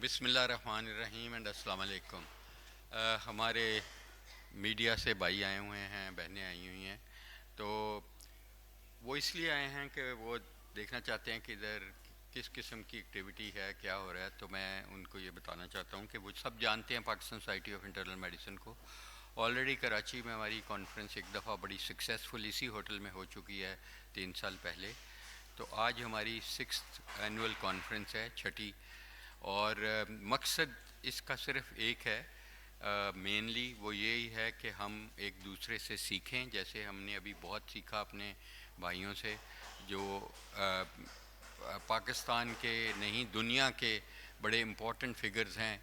बिस्मिल्लाहिर्रहमानिर्रहीम एंड अस्सलाम वालेकुम। हमारे मीडिया से भाई आए हुए हैं, बहनें आई हुई हैं। तो वो इसलिए आए हैं कि वो देखना चाहते हैं कि इधर किस किस्म की एक्टिविटी है, क्या हो रहा है। तो मैं उनको ये बताना चाहता हूँ कि वो सब जानते हैं Pakistan society of internal medicine को। ऑलरेडी कराची में हमारी कॉन्फ्रेंस एक दफ़ा बड़ी सक्सेसफुल इसी होटल में हो चुकी है 3 साल पहले। तो आज हमारी 6th एनुअल कॉन्फ्रेंस है, छठी। और मकसद इसका सिर्फ एक है, मेनली वो यही है कि हम एक दूसरे से सीखें। जैसे हमने अभी बहुत सीखा अपने भाइयों से जो पाकिस्तान के नहीं दुनिया के बड़े इम्पोर्टेंट फिगर्स हैं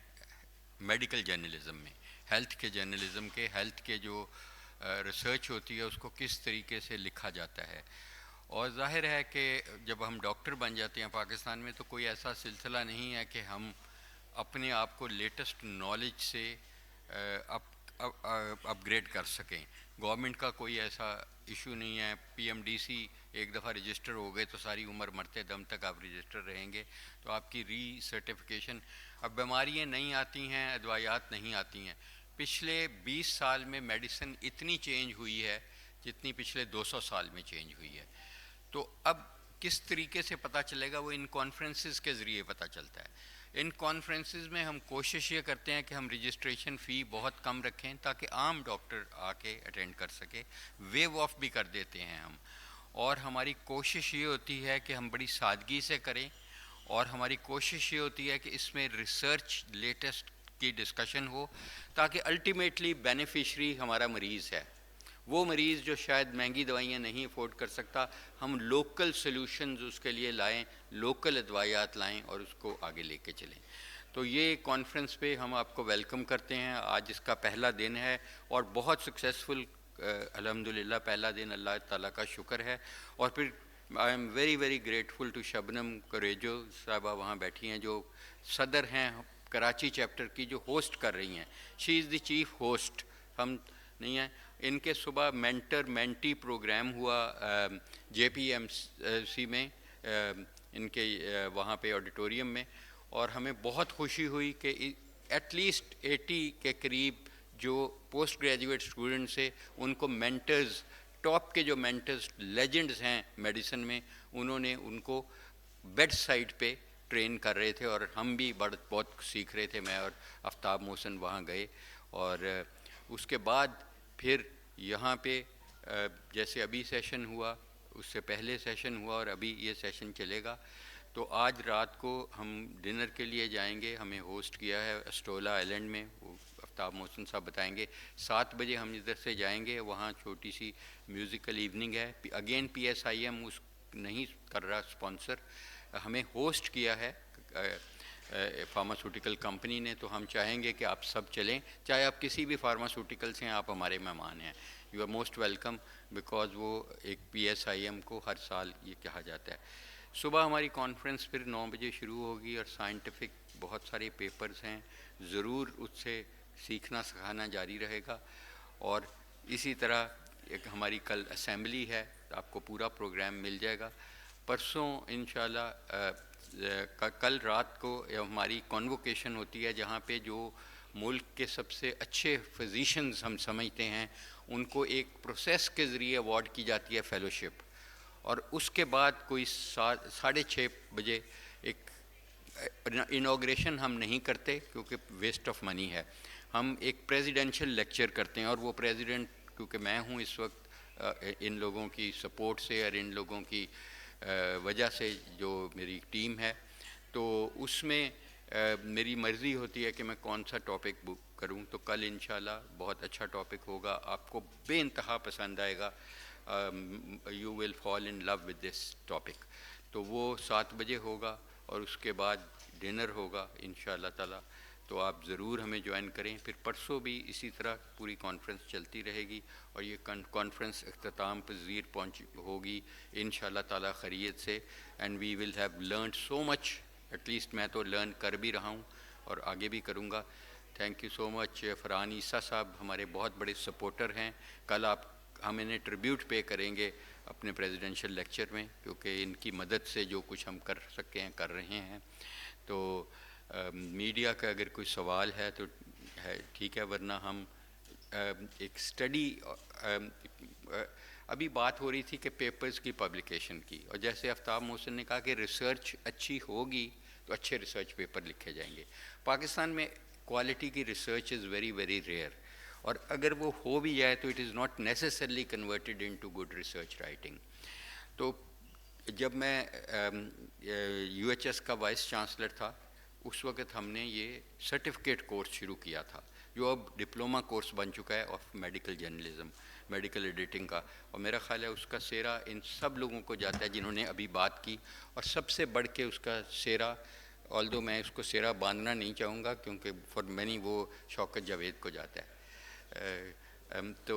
मेडिकल जर्नलिज़म में। हेल्थ के जो रिसर्च होती है उसको किस तरीके से लिखा जाता है। और जाहिर है कि जब हम डॉक्टर बन जाते हैं पाकिस्तान में तो कोई ऐसा सिलसिला नहीं है कि हम अपने आप को लेटेस्ट नॉलेज से अपग्रेड कर सकें। गवर्नमेंट का कोई ऐसा इशू नहीं है। पीएमडीसी एक दफ़ा रजिस्टर हो गए तो सारी उम्र मरते दम तक आप रजिस्टर रहेंगे। तो आपकी री सर्टिफिकेशन, अब बीमारियाँ नहीं आती हैं, अदवायात नहीं आती हैं। पिछले 20 साल में मेडिसिन इतनी चेंज हुई है जितनी पिछले 200 साल में चेंज हुई है। तो अब किस तरीके से पता चलेगा, वो इन कॉन्फ्रेंसेस के ज़रिए पता चलता है। इन कॉन्फ्रेंसेस में हम कोशिश ये करते हैं कि हम रजिस्ट्रेशन फ़ी बहुत कम रखें ताकि आम डॉक्टर आके अटेंड कर सके। वेव ऑफ भी कर देते हैं हम। और हमारी कोशिश ये होती है कि हम बड़ी सादगी से करें। और हमारी कोशिश ये होती है कि इसमें रिसर्च लेटेस्ट की डिस्कशन हो ताकि अल्टीमेटली बेनिफिशरी हमारा मरीज़ है। वो मरीज़ जो शायद महंगी दवाइयाँ नहीं अफोर्ड कर सकता, हम लोकल सॉल्यूशंस उसके लिए लाएं, लोकल अदवायात लाएं और उसको आगे लेके चलें। तो ये कॉन्फ्रेंस पे हम आपको वेलकम करते हैं। आज इसका पहला दिन है और बहुत सक्सेसफुल, अल्हम्दुलिल्लाह पहला दिन, अल्लाह ताला का शुक्र है। और फिर I am very very grateful to Shabnam करेजो साहबा वहाँ बैठी हैं, जो सदर हैं कराची चैप्टर की, जो होस्ट कर रही हैं। She is the chief host, हम नहीं हैं। इनके सुबह मेंटर मेंटी प्रोग्राम हुआ जेपीएमसी में, इनके वहाँ पे ऑडिटोरियम में। और हमें बहुत खुशी हुई कि एटलीस्ट 80 के करीब जो पोस्ट ग्रेजुएट स्टूडेंट्स हैं उनको मेंटर्स, टॉप के जो मेंटर्स लेजेंड्स हैं मेडिसिन में, उन्होंने उनको बेड साइड पे ट्रेन कर रहे थे। और हम भी बहुत सीख रहे थे। मैं और आफ्ताब मोहसन वहाँ गए। और उसके बाद फिर यहाँ पे जैसे अभी सेशन हुआ, उससे पहले सेशन हुआ और अभी ये सेशन चलेगा। तो आज रात को हम डिनर के लिए जाएंगे। हमें होस्ट किया है अस्टोला आइलैंड में, वो आफ्ताब मोहसिन साहब बताएंगे। 7 बजे हम इधर से जाएंगे, वहाँ छोटी सी म्यूज़िकल इवनिंग है। अगेन पीएसआईएम उस नहीं कर रहा स्पॉन्सर, हमें होस्ट किया है फार्मास्यूटिकल कंपनी ने। तो हम चाहेंगे कि आप सब चलें, चाहे आप किसी भी फार्मास्यूटिकल से हैं, आप हमारे मेहमान हैं। You are most welcome, because वो एक पीएसआईएम को हर साल ये कहा जाता है। सुबह हमारी कॉन्फ्रेंस फिर 9 बजे शुरू होगी और साइंटिफिक बहुत सारे पेपर्स हैं, ज़रूर उससे सीखना सिखाना जारी रहेगा। और इसी तरह एक हमारी कल असेंबली है, तो आपको पूरा प्रोग्राम मिल जाएगा। परसों इंशाल्लाह कल रात को हमारी कॉन्वोकेशन होती है, जहाँ पे जो मुल्क के सबसे अच्छे फिजिशंस हम समझते हैं उनको एक प्रोसेस के ज़रिए अवार्ड की जाती है फेलोशिप। और उसके बाद कोई 6:30 बजे एक इनाग्रेशन हम नहीं करते क्योंकि वेस्ट ऑफ मनी है। हम एक प्रेसिडेंशियल लेक्चर करते हैं और वो प्रेसिडेंट, क्योंकि मैं हूँ इस वक्त, इन लोगों की सपोर्ट से और इन लोगों की वजह से जो मेरी टीम है, तो उसमें मेरी मर्ज़ी होती है कि मैं कौन सा टॉपिक बुक करूं। तो कल इंशाल्लाह बहुत अच्छा टॉपिक होगा, आपको बेइंतहा पसंद आएगा। You will fall in love with this topic. तो वो 7 बजे होगा और उसके बाद डिनर होगा इंशाल्लाह ताला। तो आप ज़रूर हमें ज्वाइन करें। फिर परसों भी इसी तरह पूरी कॉन्फ्रेंस चलती रहेगी और ये कॉन्फ्रेंस अख्ताम पज़ीर पहुँच होगी इंशाल्लाह ताला खैरियत से। And we will have learned so much, at least मैं तो लर्न कर भी रहा हूँ और आगे भी करूँगा। Thank you so much. Farhan Isa साहब हमारे बहुत बड़े सपोर्टर हैं। कल हम इन्हें ट्रिब्यूट पे करेंगे अपने प्रेसिडेंशियल लेक्चर में, क्योंकि इनकी मदद से जो कुछ हम कर सके हैं कर रहे हैं। तो मीडिया का अगर कोई सवाल है तो है ठीक है, वरना हम एक स्टडी अभी बात हो रही थी कि पेपर्स की पब्लिकेशन की, और जैसे आफ्ताब मोहसिन ने कहा कि रिसर्च अच्छी होगी तो अच्छे रिसर्च पेपर लिखे जाएंगे। पाकिस्तान में क्वालिटी की research is very very rare, और अगर वो हो भी जाए तो it is not necessarily converted into good research writing. तो जब मैं यूएचएस का वाइस चांसलर था, उस वक्त हमने ये सर्टिफिकेट कोर्स शुरू किया था, जो अब डिप्लोमा कोर्स बन चुका है of medical journalism, medical editing का। और मेरा ख्याल है उसका सेरा इन सब लोगों को जाता है जिन्होंने अभी बात की, और सबसे बढ़ के उसका सेरा, ऑल्दो मैं उसको सेरा बांधना नहीं चाहूँगा क्योंकि फॉर मैनी वो शौकत जावेद को जाता है। तो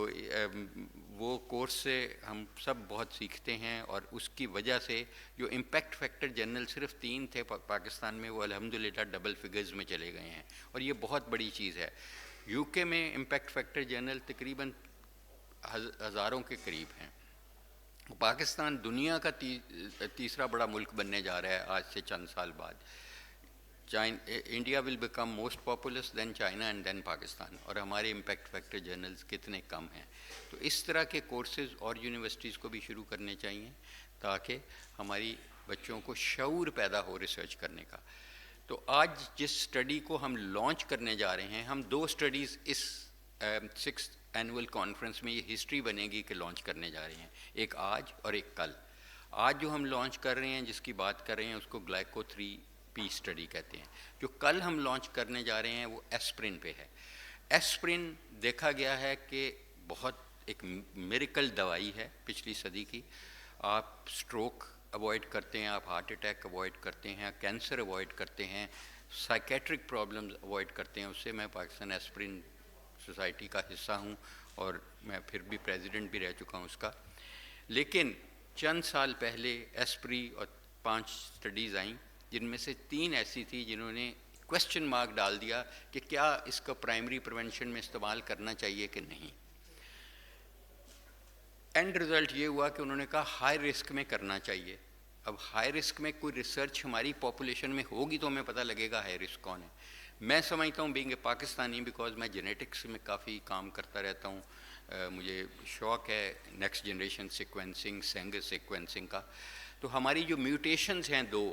वो कोर्स से हम सब बहुत सीखते हैं, और उसकी वजह से जो इम्पैक्ट फैक्टर जर्नल सिर्फ 3 थे पाकिस्तान में, वो अल्हम्दुलिल्लाह डबल फिगर्स में चले गए हैं, और ये बहुत बड़ी चीज़ है। यूके में इम्पैक्ट फैक्टर जर्नल तकरीबन हज़ारों के करीब हैं। पाकिस्तान दुनिया का तीसरा बड़ा मुल्क बनने जा रहा है आज से चंद साल बाद। India will become most populous, then China and then Pakistan, और हमारे इम्पैक्ट फैक्टर जर्नल्स कितने कम हैं। तो इस तरह के कोर्सेज़ और यूनिवर्सिटीज़ को भी शुरू करने चाहिए ताकि हमारी बच्चों को शऊर पैदा हो रिसर्च करने का। तो आज जिस स्टडी को हम लॉन्च करने जा रहे हैं, हम 2 स्टडीज़ इस 6th एनुअल कॉन्फ्रेंस में ये हिस्ट्री बनेगी कि लॉन्च करने जा रहे हैं, एक आज और एक कल। आज जो हम लॉन्च कर रहे हैं, जिसकी बात कर रहे हैं, उसको ग्लाइको 3P स्टडी कहते हैं। जो कल हम लॉन्च करने जा रहे हैं वो एस्प्रिन पे है। एस्प्रिन देखा गया है कि बहुत एक मिरेकल दवाई है पिछली सदी की। आप स्ट्रोक अवॉइड करते हैं, आप हार्ट अटैक अवॉइड करते हैं, कैंसर अवॉइड करते हैं, साइकेट्रिक प्रॉब्लम्स अवॉइड करते हैं उससे। मैं पाकिस्तान एस्प्रिन सोसाइटी का हिस्सा हूँ, और मैं फिर भी प्रेसिडेंट भी रह चुका हूँ उसका। लेकिन चंद साल पहले एस्प्री और 5 स्टडीज़ आईं, जिनमें से 3 ऐसी थी जिन्होंने क्वेश्चन मार्क डाल दिया कि क्या इसका प्राइमरी प्रिवेंशन में इस्तेमाल करना चाहिए कि नहीं। एंड रिज़ल्ट ये हुआ कि उन्होंने कहा हाई रिस्क में करना चाहिए। अब हाई रिस्क में कोई रिसर्च हमारी पॉपुलेशन में होगी तो हमें पता लगेगा हाई रिस्क कौन है। मैं समझता हूँ बीइंग ए पाकिस्तानी, बिकॉज मैं जेनेटिक्स में काफ़ी काम करता रहता हूँ, मुझे शौक़ है next generation sequencing, Sengar sequencing का। तो हमारी जो म्यूटेशंस हैं 2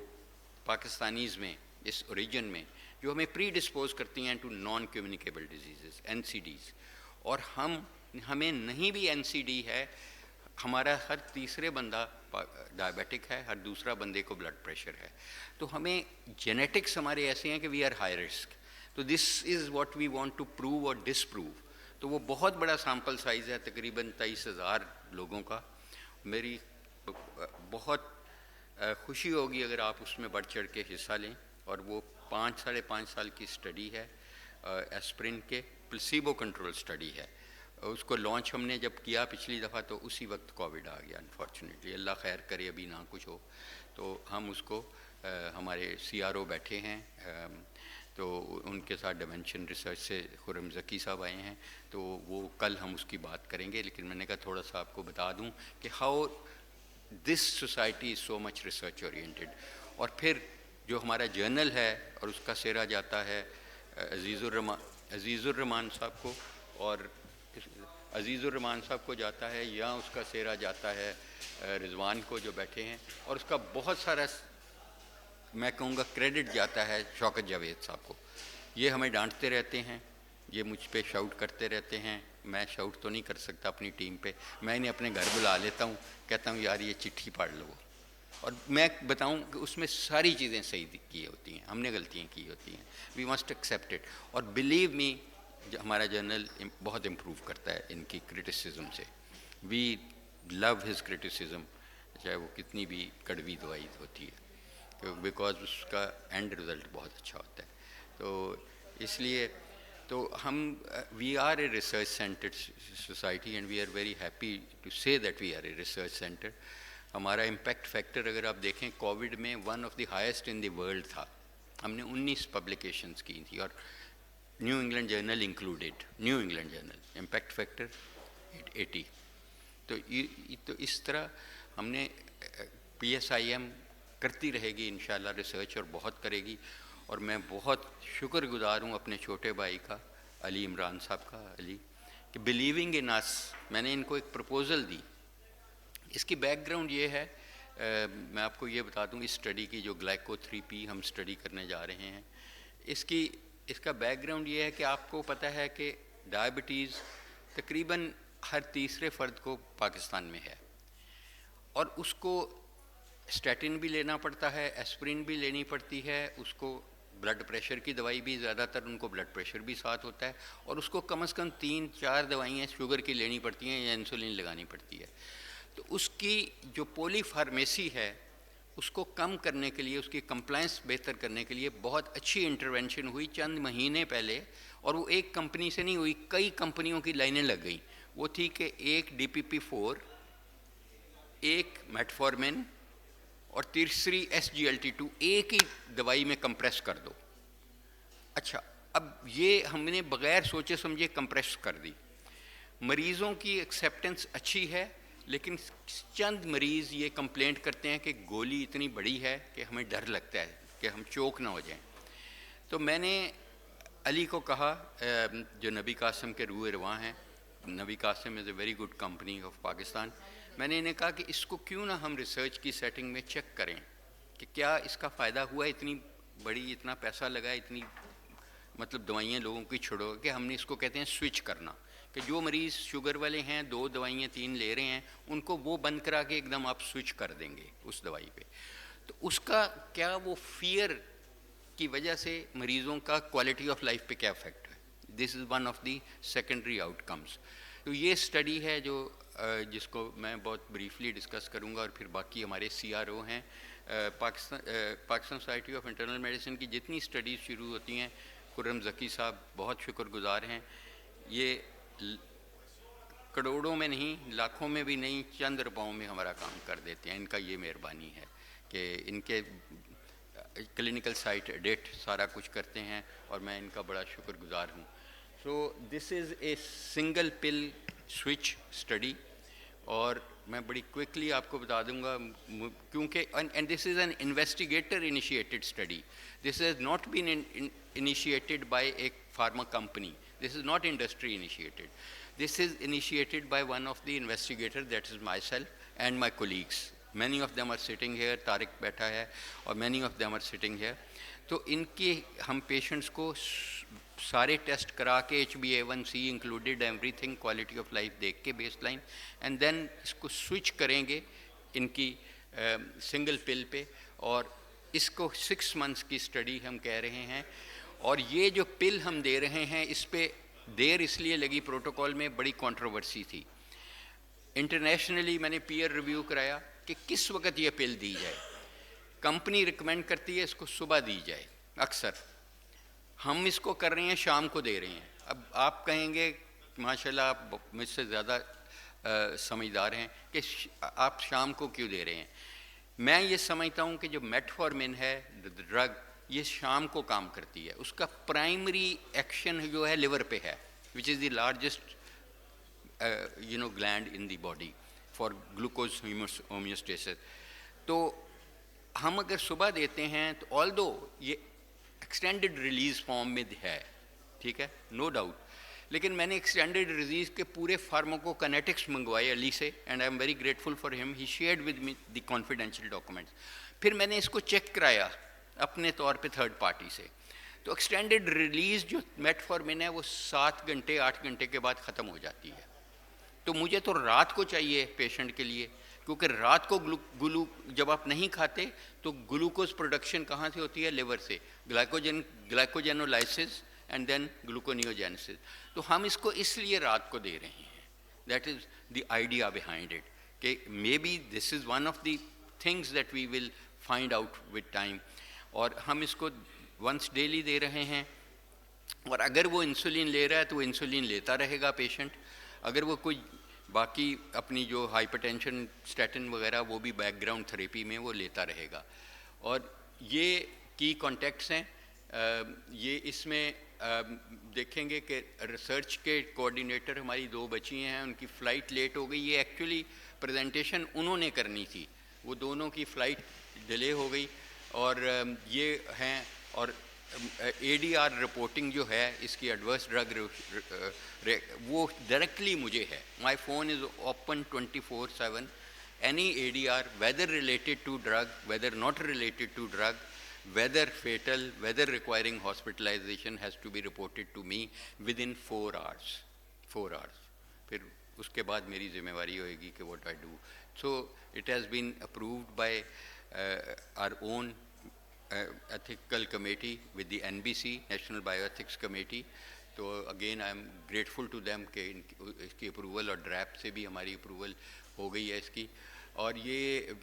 पाकिस्तानीज़ में, इस ओरिजिन में, जो हमें प्री डिस्पोज करती हैं to non communicable diseases NCDs, और हमें नहीं भी NCD है, हमारा हर तीसरे बंदा डायबिटिक है, हर दूसरा बंदे को ब्लड प्रेशर है। तो हमें जेनेटिक्स हमारे ऐसे हैं कि वी आर हाई रिस्क। तो this is what we want to prove और डिसप्रूव। तो वो बहुत बड़ा सैम्पल साइज़ है, तकरीबन 23,000 लोगों का। मेरी बहुत खुशी होगी अगर आप उसमें बढ़ चढ़ के हिस्सा लें। और वो 5-5.5 साल की स्टडी है, एस्प्रिन के प्लेसिबो कंट्रोल स्टडी है। उसको लॉन्च हमने जब किया पिछली दफ़ा तो उसी वक्त कोविड आ गया अनफॉर्चुनेटली, अल्लाह खैर करे अभी ना कुछ हो। तो हम उसको हमारे CRO बैठे हैं, तो उनके साथ डिमेंशन रिसर्च से खुरम ज़की साहब आए हैं, तो वो कल हम उसकी बात करेंगे। लेकिन मैंने कहा थोड़ा सा आपको बता दूं कि how this society is so much research oriented. और फिर जो हमारा जर्नल है और उसका सेरा जाता है अज़ीज़ुर्रहमान साहब को, और अज़ीज़ुर्रहमान साहब को जाता है, या उसका सेरा जाता है रिजवान को जो बैठे हैं, और उसका बहुत सारा मैं कहूँगा क्रेडिट जाता है शौकत जावेद साहब को। ये हमें डांटते रहते हैं, ये मुझ पे शाउट करते रहते हैं। मैं शाउट तो नहीं कर सकता अपनी टीम पे, मैं इन्हें अपने घर बुला लेता हूँ, कहता हूँ यार ये चिट्ठी पढ़ लो, और मैं बताऊँ कि उसमें सारी चीज़ें सही की होती हैं, हमने गलतियाँ की होती हैं। We must accept it. और बिलीव मी, हमारा जर्नल बहुत इम्प्रूव करता है इनकी क्रिटिसिज्म से। वी लव हिज क्रिटिसिज्म, चाहे वो कितनी भी कड़वी दवाई होती है, तो बिकॉज उसका एंड रिज़ल्ट बहुत अच्छा होता है। तो इसलिए तो हम we are a research centred society, and we are very happy to say that we are a research centre. हमारा इम्पैक्ट फैक्टर अगर आप देखें, कोविड में 1 of the highest in the world था। हमने 19 पब्लिकेशंस की थी, और New England journal included. New England journal impact factor 80। तो इस तरह हमने PSIM करती रहेगी इंशाल्लाह रिसर्च, और बहुत करेगी। और मैं बहुत शुक्रगुजार हूँ अपने छोटे भाई का, अली इमरान साहब का, अली, कि बिलीविंग इन अस मैंने इनको एक प्रपोज़ल दी। इसकी बैकग्राउंड ये है, मैं आपको ये बता दूँ, इस स्टडी की जो ग्लाइको 3P हम स्टडी करने जा रहे हैं, इसका बैकग्राउंड ये है कि आपको पता है कि डायबिटीज़ तकरीबन हर तीसरे फ़र्द को पाकिस्तान में है, और उसको स्टैटिन भी लेना पड़ता है, एस्प्रिन भी लेनी पड़ती है, उसको ब्लड प्रेशर की दवाई भी, ज़्यादातर उनको ब्लड प्रेशर भी साथ होता है, और उसको कम से कम 3-4 दवाइयाँ शुगर की लेनी पड़ती हैं या इंसुलिन लगानी पड़ती है। तो उसकी जो पॉलीफार्मेसी है उसको कम करने के लिए, उसकी कंप्लायंस बेहतर करने के लिए बहुत अच्छी इंटरवेंशन हुई चंद महीने पहले, और वो एक कंपनी से नहीं हुई, कई कंपनियों की लाइनें लग गई। वो थी कि एक DPP-4, एक मेटफॉर्मिन और तीसरी SGLT2 एक ही दवाई में कंप्रेस कर दो। अच्छा, अब ये हमने बग़ैर सोचे समझे कंप्रेस कर दी। मरीज़ों की एक्सेप्टेंस अच्छी है, लेकिन चंद मरीज़ ये कंप्लेंट करते हैं कि गोली इतनी बड़ी है कि हमें डर लगता है कि हम चोक ना हो जाएं। तो मैंने अली को कहा, जो नबी कासिम के रूए रवां हैं, Nabi Qasim is a very good company of Pakistan, मैंने इन्हें कहा कि इसको क्यों ना हम रिसर्च की सेटिंग में चेक करें कि क्या इसका फ़ायदा हुआ, इतनी बड़ी, इतना पैसा लगा, इतनी मतलब दवाइयाँ लोगों की छोड़ो, कि हमने इसको कहते हैं स्विच करना, कि जो मरीज़ शुगर वाले हैं 2 दवाइयाँ 3 ले रहे हैं, उनको वो बंद करा के एकदम आप स्विच कर देंगे उस दवाई पे। तो उसका क्या वो फियर की वजह से मरीज़ों का क्वालिटी ऑफ लाइफ पे क्या इफ़ेक्ट है, this is one of the secondary outcomes. तो ये स्टडी है जो जिसको मैं बहुत ब्रीफली डिस्कस करूँगा, और फिर बाकी हमारे CRO हैं, Pakistan society of internal medicine की जितनी स्टडीज़ शुरू होती हैं, खुर्रम ज़की साहब बहुत शुक्रगुजार हैं। ये करोड़ों में नहीं, लाखों में भी नहीं, चंद रुपयों में हमारा काम कर देते हैं। इनका ये मेहरबानी है कि इनके क्लिनिकल साइट एडिट सारा कुछ करते हैं, और मैं इनका बड़ा शुक्रगुजार हूँ। So this is a single pill switch study, और मैं बड़ी क्विकली आपको बता दूंगा, क्योंकि and this is an investigator initiated study, this has not been initiated by a pharma company, this is not industry initiated, this is initiated by one of the investigators, that is myself and my colleagues, many of them are sitting here, Tariq बैठा है, और many of them are sitting here। तो इनके हम patients को सारे test करा के HbA1c included everything, quality of life देख के बेसलाइन, एंड देन इसको स्विच करेंगे इनकी सिंगल पिल पे, और इसको 6 मंथ्स की स्टडी हम कह रहे हैं। और ये जो पिल हम दे रहे हैं, इस पे देर इसलिए लगी, प्रोटोकॉल में बड़ी कंट्रोवर्सी थी। इंटरनेशनली मैंने पीयर रिव्यू कराया कि किस वक्त ये पिल दी जाए। कंपनी रिकमेंड करती है इसको सुबह दी जाए, अक्सर हम इसको कर रहे हैं शाम को दे रहे हैं। अब आप कहेंगे माशाल्लाह आप मुझसे ज़्यादा समझदार हैं कि आप शाम को क्यों दे रहे हैं। मैं ये समझता हूँ कि जो मेटफॉर्मिन है ड्रग, ये शाम को काम करती है, उसका प्राइमरी एक्शन जो है लिवर पे है, which is the largest gland in the body for glucose homeostasis. तो हम अगर सुबह देते हैं तो ऑल्दो ये एक्सटेंडेड रिलीज फॉर्म में है, ठीक है, नो डाउट, लेकिन मैंने एक्सटेंडेड रिलीज के पूरे फार्माकोकाइनेटिक्स मंगवाए अली से, and I am very grateful for him, he shared with me the confidential documents. फिर मैंने इसको चेक कराया अपने तौर पे थर्ड पार्टी से, तो एक्सटेंडेड रिलीज जो मेटफॉर्मिन है वो 7 घंटे 8 घंटे के बाद ख़त्म हो जाती है। तो मुझे तो रात को चाहिए पेशेंट के लिए, क्योंकि रात को जब आप नहीं खाते तो ग्लूकोज प्रोडक्शन कहाँ से होती है, लिवर से, ग्लाइकोजेनोलाइसिस एंड देन ग्लूकोनियोजेनेसिस। तो हम इसको इसलिए रात को दे रहे हैं, that is the idea behind it, कि may be this is one of the things that we will find out with time. और हम इसको वंस डेली दे रहे हैं, और अगर वो इंसुलिन ले रहा है तो वो इंसुलिन लेता रहेगा पेशेंट, अगर वो कोई बाकी अपनी जो हाइपरटेंशन स्टैटिन वगैरह वो भी बैकग्राउंड थेरेपी में वो लेता रहेगा। और ये की कॉन्टेक्ट्स हैं, ये इसमें देखेंगे कि रिसर्च के कोऑर्डिनेटर हमारी 2 बच्ची हैं, उनकी फ़्लाइट लेट हो गई। ये एक्चुअली प्रेजेंटेशन उन्होंने करनी थी, वो दोनों की फ़्लाइट डिले हो गई, और ये हैं, और ADR रिपोर्टिंग जो है इसकी एडवर्स ड्रग वो डायरेक्टली मुझे है. My phone is open 24/7. Any ADR, whether related to drug, whether not related to drug, whether fatal, whether requiring hospitalization, has to be reported to me within 4 hours. 4 hours. फिर उसके बाद मेरी जिम्मेवारी होएगी कि what I do. So it has been approved by our own ethical committee with the NBC, National Bioethics Committee. तो again I am grateful to them कि इसकी अप्रूवल और ड्रैप से भी हमारी अप्रूवल हो गई है इसकी. और ये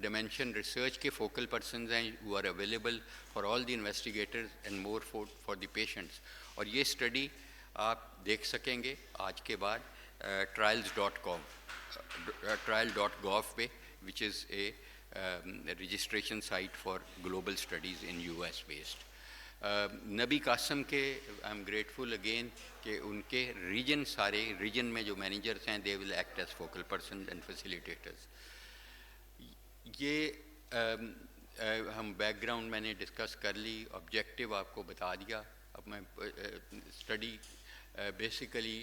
डिमेंशन रिसर्च के फोकल पर्सनस हैं who are available for all the investigators and more for the patients. और ये स्टडी आप देख सकेंगे आज के बाद trials.com, trial.gov पे, which is a registration site for global studies in US based. नबी कासम के आई एम ग्रेटफुल अगेन कि उनके रीजन सारे रीजन में जो मैनेजर्स हैं they will act as focal person and facilitators. ये हम बैकग्राउंड मैंने डिस्कस कर ली, ऑब्जेक्टिव आपको बता दिया. अब मैं स्टडी बेसिकली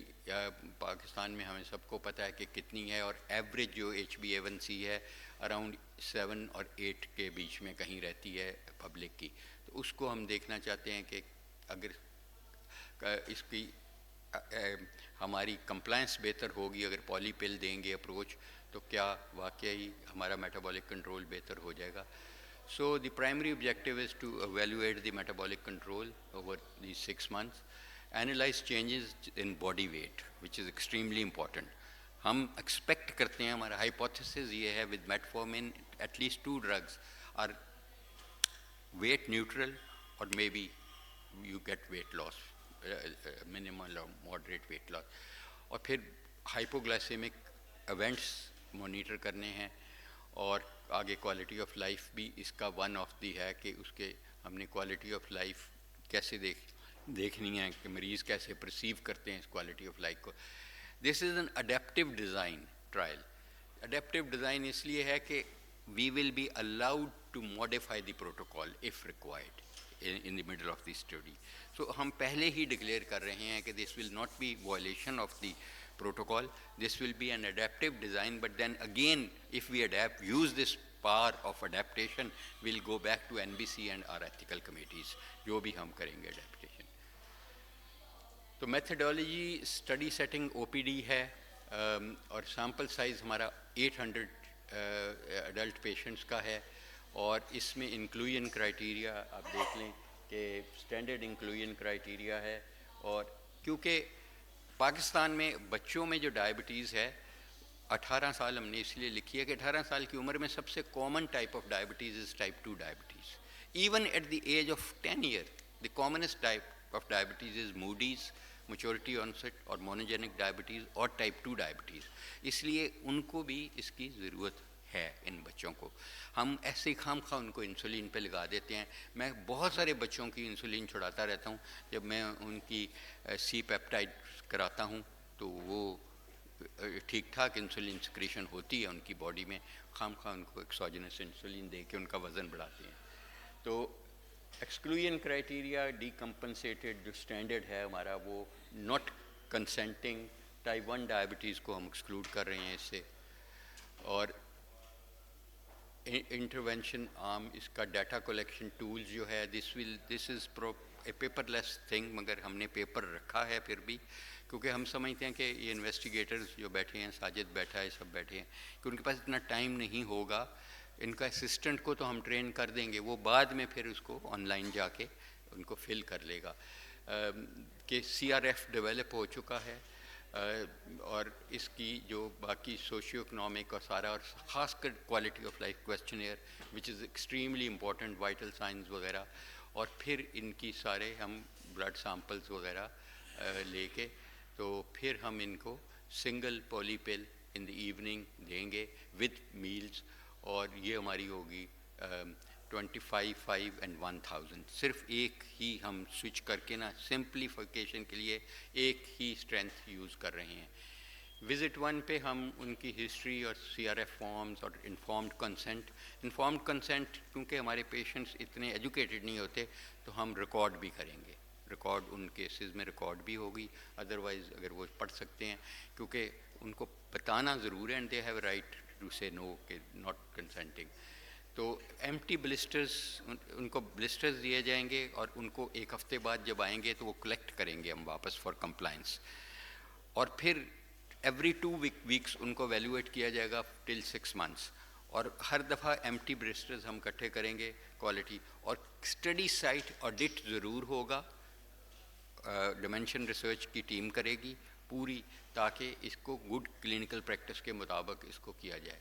पाकिस्तान में हमें सबको पता है कि कितनी है, और एवरेज जो HbA1c है अराउंड 7 और 8 के बीच में कहीं रहती है पब्लिक की. तो उसको हम देखना चाहते हैं कि अगर इसकी हमारी कंप्लायंस बेहतर होगी, अगर पॉली पिल देंगे अप्रोच, तो क्या वाकई हमारा मेटाबॉलिक कंट्रोल बेहतर हो जाएगा. So the primary objective is to evaluate the metabolic control over these 6 months, analyze changes in body weight, which is extremely important. हम एक्सपेक्ट करते हैं, हमारा हाइपोथेसिस ये है with metformin at least 2 drugs are weight neutral or maybe you get weight loss, minimal or moderate weight loss. और फिर hypoglycaemic events monitor करने हैं, और आगे क्वालिटी ऑफ लाइफ भी इसका वन ऑफ दी है कि उसके हमने क्वालिटी ऑफ लाइफ कैसे देखनी है कि मरीज़ कैसे परसीव करते हैं इस क्वालिटी ऑफ लाइफ को. This is N adaptive design trial. Adaptive design इसलिए है कि we will be allowed to modify the protocol if required in the middle of the study. So हम पहले ही declare कर रहे हैं कि this will not be violation of the protocol, this will be an adaptive design, but then again if we use this power of adaptation, we'll go back to NBC and our ethical committees, जो भी हम करेंगे adaptation. तो methodology study setting OPD है, और sample size हमारा 800 adult patients का है, और इसमें इंक्लूजन क्राइटेरिया आप देख लें कि स्टैंडर्ड इंक्लूजन क्राइटेरिया है. और क्योंकि पाकिस्तान में बच्चों में जो डायबिटीज़ है 18 साल हमने इसलिए लिखी है कि 18 साल की उम्र में सबसे common type of diabetes is type 2 diabetes. Even at the age of 10 year the commonest type of diabetes is MODY, maturity onset और मोनोजेनिक डायबिटीज़ और टाइप 2 डायबिटीज़. इसलिए उनको भी इसकी ज़रूरत है. इन बच्चों को हम ऐसे खामखा उनको इंसुलिन पे लगा देते हैं. मैं बहुत सारे बच्चों की इंसुलिन छुड़ाता रहता हूँ. जब मैं उनकी सी पेप्टाइड कराता हूँ तो वो ठीक ठाक इंसुलिन सिक्रीशन होती है उनकी बॉडी में, खामखा उनको एक्सोजेनस इंसुलिन दे के उनका वज़न बढ़ाते हैं. तो एक्सक्लूजन क्राइटेरिया डीकम्पनसेटेड जो स्टैंडर्ड है हमारा, वो नॉट कंसेंटिंग टाइप 1 डायबिटीज़ को हम एक्सक्लूड कर रहे हैं इससे. और इंटरवेंशन आर्म इसका डाटा कलेक्शन टूल्स जो है this is A paperless thing, मगर हमने पेपर रखा है फिर भी, क्योंकि हम समझते हैं कि ये इन्वेस्टिगेटर्स जो बैठे हैं, साजिद बैठा है, सब बैठे हैं, कि उनके पास इतना टाइम नहीं होगा. इनका असिस्टेंट को तो हम ट्रेन कर देंगे, वो बाद में फिर उसको ऑनलाइन जाके उनको फिल कर लेगा. कि CRF डेवलप हो चुका है, और इसकी जो बाकी सोशियो इकनॉमिक और सारा, और ख़ासकर quality of life questionnaire which is extremely important, vital science वगैरह, और फिर इनकी सारे हम ब्लड सैंपल्स वगैरह लेके तो फिर हम इनको single poly pill in the evening देंगे विद मील्स. और ये हमारी होगी 25, 5 and 1000. सिर्फ एक ही हम स्विच करके ना सिंप्लीफिकेशन के लिए एक ही स्ट्रेंथ यूज़ कर रहे हैं. विज़िट 1 पे हम उनकी हिस्ट्री और CRF फॉर्म्स और इन्फॉर्म्ड कंसेंट क्योंकि हमारे पेशेंट्स इतने एजुकेटेड नहीं होते, तो हम रिकॉर्ड भी करेंगे, रिकॉर्ड उन केसेस में रिकॉर्ड भी होगी, अदरवाइज़ अगर वो पढ़ सकते हैं, क्योंकि उनको बताना ज़रूर है and they have right to say no के नॉट कंसेंटिंग। तो एम्प्टी ब्लिस्टर्स, उनको ब्लिस्टर्स दिए जाएंगे और उनको एक हफ़्ते बाद जब आएंगे तो वो कलेक्ट करेंगे हम वापस फॉर कंप्लाइंस, और फिर एवरी 2 वीक्स उनको वैल्यूएट किया जाएगा टिल 6 मंथ्स, और हर दफ़ा एम्प्टी ब्लिस्टर्स हम इकट्ठे करेंगे क्वालिटी, और स्टडी साइट ऑडिट ज़रूर होगा, डिमेंशन रिसर्च की टीम करेगी पूरी, ताकि इसको गुड क्लिनिकल प्रैक्टिस के मुताबिक इसको किया जाए।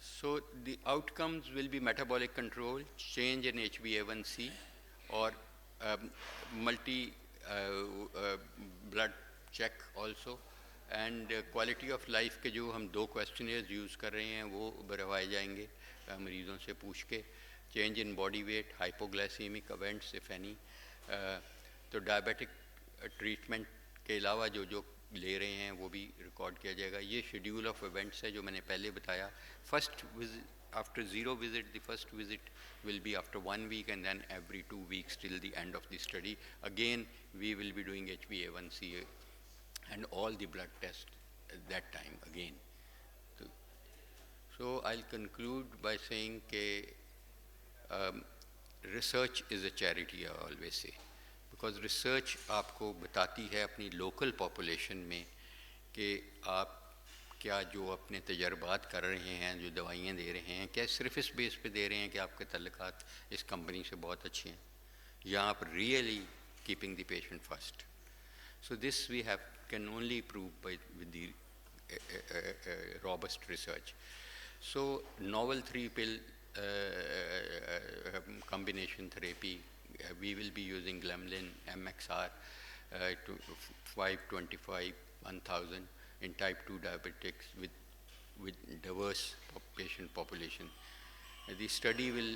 So the outcomes will be metabolic control, change in HbA1c, or multi blood check also, and quality of life के जो हम 2 questionnaires यूज़ कर रहे हैं वो भरवाए जाएंगे मरीज़ों से पूछ के, change in body weight, hypoglycemic events if any, तो डायबिटिक ट्रीटमेंट के अलावा जो जो ले रहे हैं वो भी रिकॉर्ड किया जाएगा। ये शेड्यूल ऑफ इवेंट्स है जो मैंने पहले बताया। First visit after 0 visit, the first visit will be after 1 week and then every 2 weeks till the end of the study. Again we will be doing HbA1c and all the blood tests at that time again. So I'll conclude by saying that research is a charity, I always say, because research आपको बताती है अपनी local population में कि आप क्या जो अपने तजर्बात कर रहे हैं, जो दवाइयाँ दे रहे हैं, क्या सिर्फ इस बेस पे दे रहे हैं कि आपके तल्लुकात इस कंपनी से बहुत अच्छे हैं, या आप really keeping the patient first. So this we can only prove with the robust research. So novel 3-pill combination therapy, we will be using Glemlin MXR to 525 1000 in type 2 diabetics with diverse patient population. The study will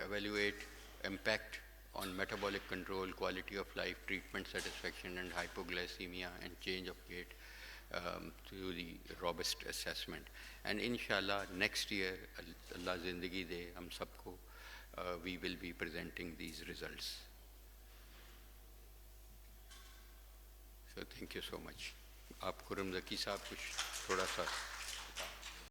evaluate impact on metabolic control, quality of life, treatment satisfaction, and hypoglycemia and change of weight through the robust assessment. And inshallah, next year, Allah Zindagi De, hum sabko, we will be presenting these results. So thank you so much. आप खुरम ज़की साहब कुछ थोड़ा सा